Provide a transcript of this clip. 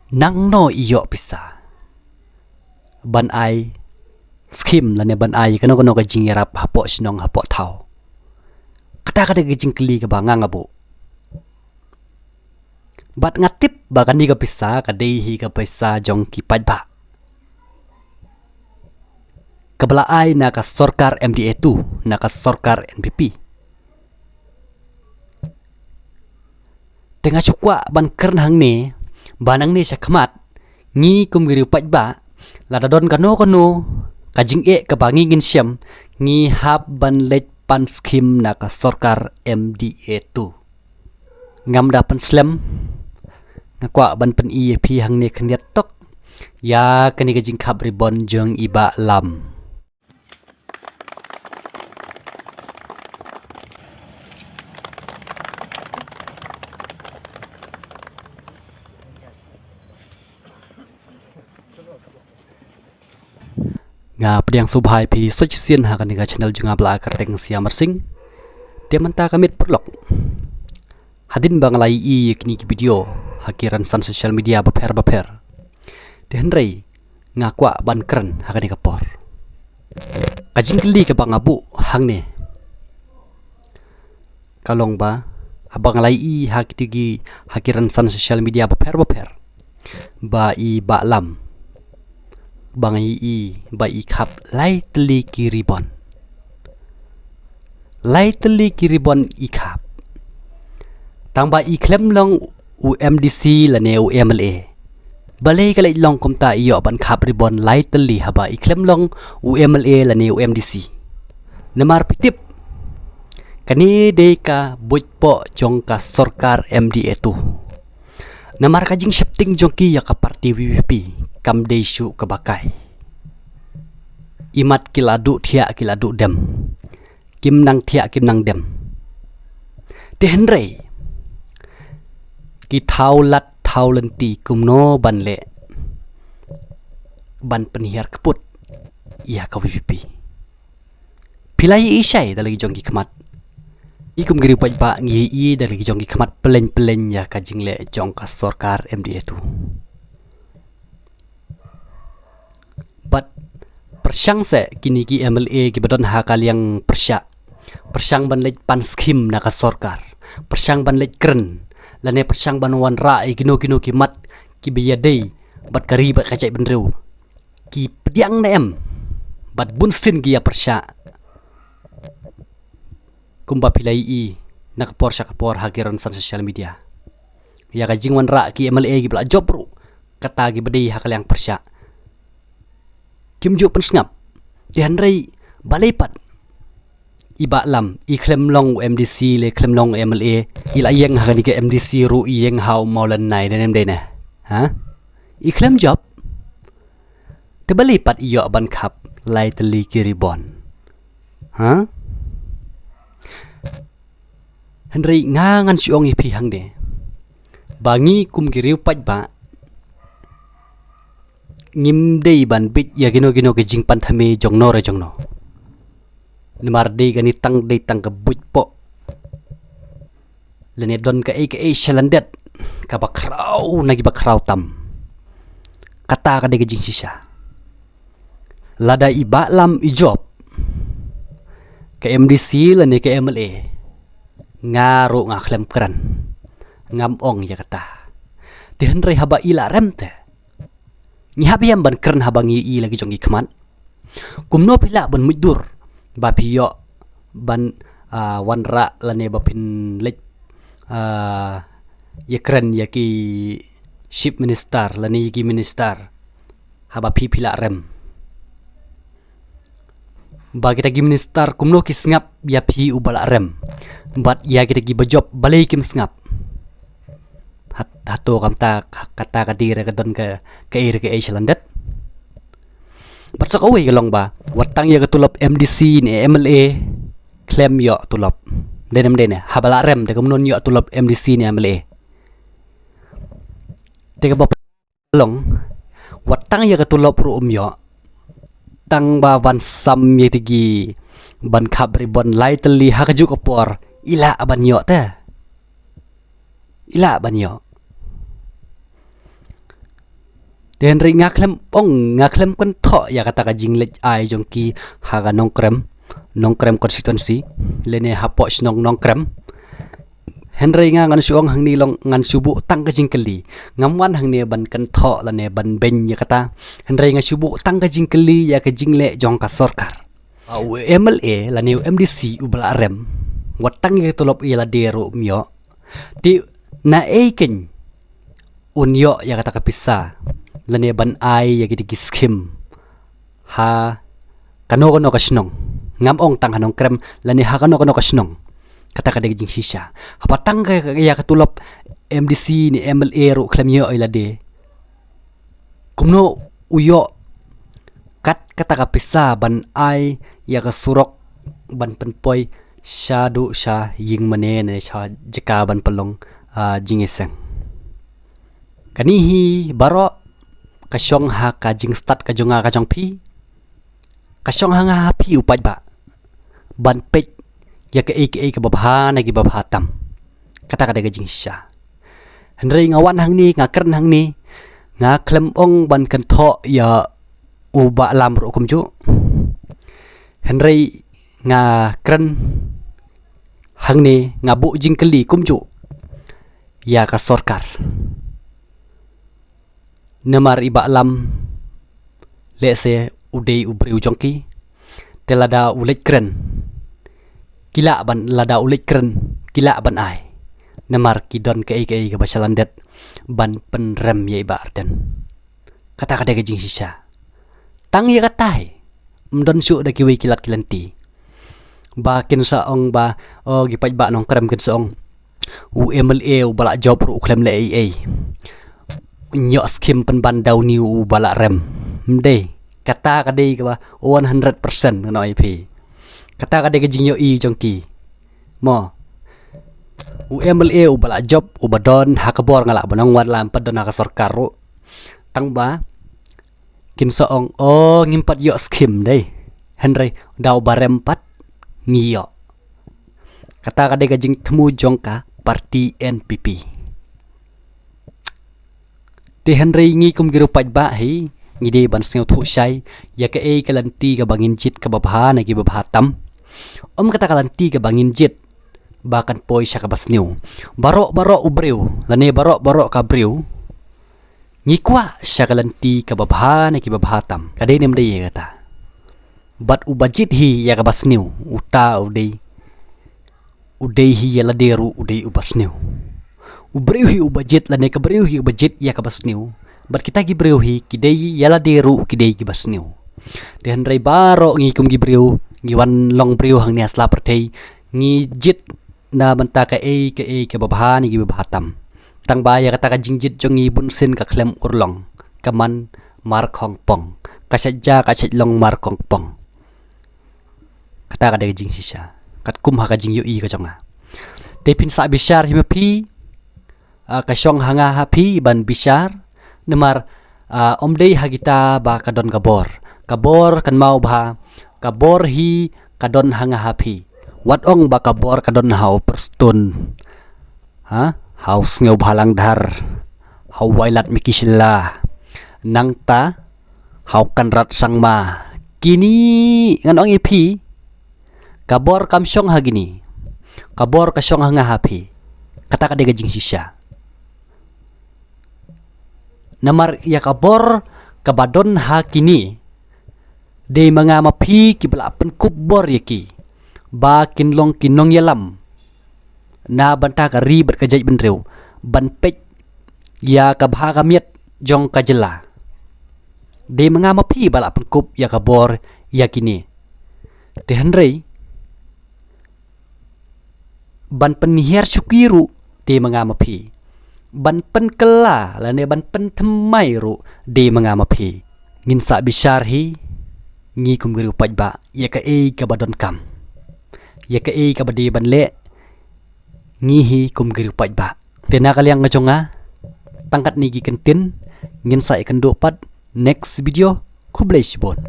nang no iyo pisa ban ai skim la ne ban ai kano ka jingira hapo sinong hapo thau kata ka jing kli ka banga ngabu bat ngatip ba kan ni ka pisa ka dei hi ka pisa jong ki paj ba kabla ai na ka sorkar MDA tu na ka sorkar NPP tengah cukwa ban kern hang ne banang ne sakmat ngi kum giri paj ba lada don kano kajing ka bangi ngin syam ngi hab ban let pan skim na ka sorkar MDA tu ngam da pan slam ngakwa ban pen EAP hang ne khniat tok ya kani kajing khab ribon jong iba lam nga pediang subhai pi soch sien ha kan channel junga bla karteng siam mersing dia menta kamit perlok hadin bang lai i kini ki video hakiran san social media baper den rei nga kwa ban kren ha kan kapor kajing kli ka bang abu hang ne kalong ba abang lai i ha kitigi hakiran san social media baper ba i ba lam bang i ba i khap lai tli kiribon i khap tang ba i klem long UMDC la ne UMLA balai ka lai long komta iyo ban khap ribon lai tli haba i klem long UMLA la ne UMDC namar pitip kani de ka bujpo jong ka sorkar MDA tu namar ka jing shifting jong ki ya ka parti VVP kam desu kebakai imat kiladu thia kiladu dem kim nang thia kim nang dem tenre ki thaulat thaulanti kumno banle ban penhiar keput ia ka VVP pilai isai dalagi jongki kemat ikum giri paj ba ngi i dalagi jongki kemat pelen ya ka jingle jong ka sorkar MDA tu but persyang se kini ki MLA ki badon ha kaliang persyang ban lej pan skim na ka sorkar persyang ban lej kren lane persyang ban wan ra kino ki mat ki biyadei bat kari bat kacai benreu ki pediang na em bat bunsin ki ya persya kumba pilai i nak kapor hakiran san social media ya ka jingwan ra ki MLA ki bla job ru kata ki bedei ha kaliang persya kim jo pensngap dihan rei balaipat iba lam i klem long MDC le klem long MLA ila yeng ha ni ke MDC ru yeng hau maulan nai denem de na ha i klem job te balaipat iyo ban khap lai teli kiribon ha henry ngangan siong i pi hang de bangi kum giriu paj ba ngim dei ban bit ya gino ke jing pan thame jongno nimar dei gani tang ke buj po lene don ka e shalandet ka bakrau nagi bakrau tam kata ka de jing sisa lada iba lam i job ke MDC lene ke MLA ngaru ngaklem kran ngam ong ya kata dihan rei haba ila remte ni habiam ban kern habangi i lagi jongi kman kumno pila ban mudur ba piyo ban wanra lane ba pin lek ye kren ya ki ship minister lane ki minister haba pi pila rem ba kita ki minister kumno ki sngap ya pi ubala rem bat ya kita ki bajob balai kim sngap hato kamta kata kadira kadon ke air ke Islandet patsak away kalong ba watang ya ketulop MDC ni MLA claim yo tulop denem dene habala rem de kumnon yo tulop MDC ni MLA de bap long watang ya ketulop ru yo tang ba van sam ye tigi ban khabri bon lai teli ha kaju kopor ila aban yo te ila ban yo Den ri ngaklem kan tho ya kata ka jinglej ai jongki haga nongkrem constituency lene hapoch nongkrem Henry nga ngan suong hang nilong ngan subu tang ka jingkeli ngamwan hang ne ban kan tho la ne ban ben ya kata Henry nga subu tang ka jingkeli ya ka jingle jong ka sorkar MLA la ne MDC ubala rem watang ya tolop ya la dero myo di na eken unyo ya kata ka pisa lane ban ai ya gidi skim ha kano ka snong ngam ong tang hanong krem lane ha kano ka snong kata ka jing shisha apa tang ka ya katulop MDC ni MLA ro klem yo ila de kumno uyo kata ka pisa ban ai ya ka surok ban penpoi shadu sha ying mane ne sha jeka ban pelong jingiseng kanihi baro kasyong ha ka jing start ka jonga ka jong pi kasyong ha nga pi upaj ba ban pej ya ka aka ka babha na gi babha tam kata ka daga jing sha henry ngawan hang ni ngakern hang ni nga klem ong ban kan tho ya uba lam ro kum ju henry nga kren hang ni nga bu jing keli kum ju ya ka sorkar namar iba lam lese udei ubri ujongki telada ulet kren kila ban lada ulet kren kila ban ai namar kidon ke ke basalandet ban penrem ye iba arden kata kata ke jing sisa tang ye katai mdon su da kiwi kilat kilanti ba kin sa ong ba o gipaj ba nong krem kin sa ong UMLA ubala job ru klem le ai nyok skim pen bandau ni bala rem mde kata kadai ka 100% no IP kata kadai ke jingyo i jongki mo UMLA ubala job ubadon hakabor ngala bonong wat lam padon ka sarkar ro tang ba kin soong ngimpat yo skim dei Henry dau barem pat ngiyo kata kadai ke jing temu jongka parti NPP di Henry ngi kum giru paj ba hi ngi de ban snew thu shai ya ka kalanti ka bangin jit ka babha na gi babha tam kata kalanti ka bangin jit bakan poi sya ka basnew baro ubreu lane baro ka breu ngi kwa sya kalanti ka babha na gi babha tam kade nem de ye kata bat ubajit hi ya ka basnew uta udei hi ya la deru udei ubasnew ubreu hi ubajit la ne ka breu hi ubajit ya ka basnew bat kita gi breu hi kidei yala deru kidei gi basnew de handrai baro ngi kum gi breu ngi wan long breu hang ni asla pertei ngi jit na banta ka ka babha ni gi babhatam tang ba ya kata ka jingjit jongi bunsin ka klem urlong kaman mar khong pong kasajja ka long mar khong pong kata ka de jing sisa kat kum ha ka jing yu i ka jonga de pin sa bishar himapi kasyong hanga hapi ban bishar nemar omdei hagita ba kadon kabor kan mau ba kabor hi kadon hanga hapi wat ong ba kabor kadon hau perstun haus ngeu bhalang dhar hau wailat mikisilla nangta hau kanrat sangma kini ngan ong ipi kabor kamsyong hagini kabor kasyong hanga hapi kata ka de jing sisa namar ya kabor kabadon ha kini de mga mapi kibala pen kubor yaki ba kinlong kinong yalam na banta ka ribet ka jaj benreu ban pej ya kabha kamiet jong kajela de mga mapi bala pen kub ya kabor ya kini de henry ban penihir syukiru de mga mapi ban pen kela lane ban pen temai ru de mangamapi ngin sa bishar hi ngi kum gru paj ba ya ka ka badon kam ya ka ka badi ban le ngi hi kum gru paj ba tena kaliang ngajonga tangkat nigi kentin ngin sa ikan dopat next video kublai bon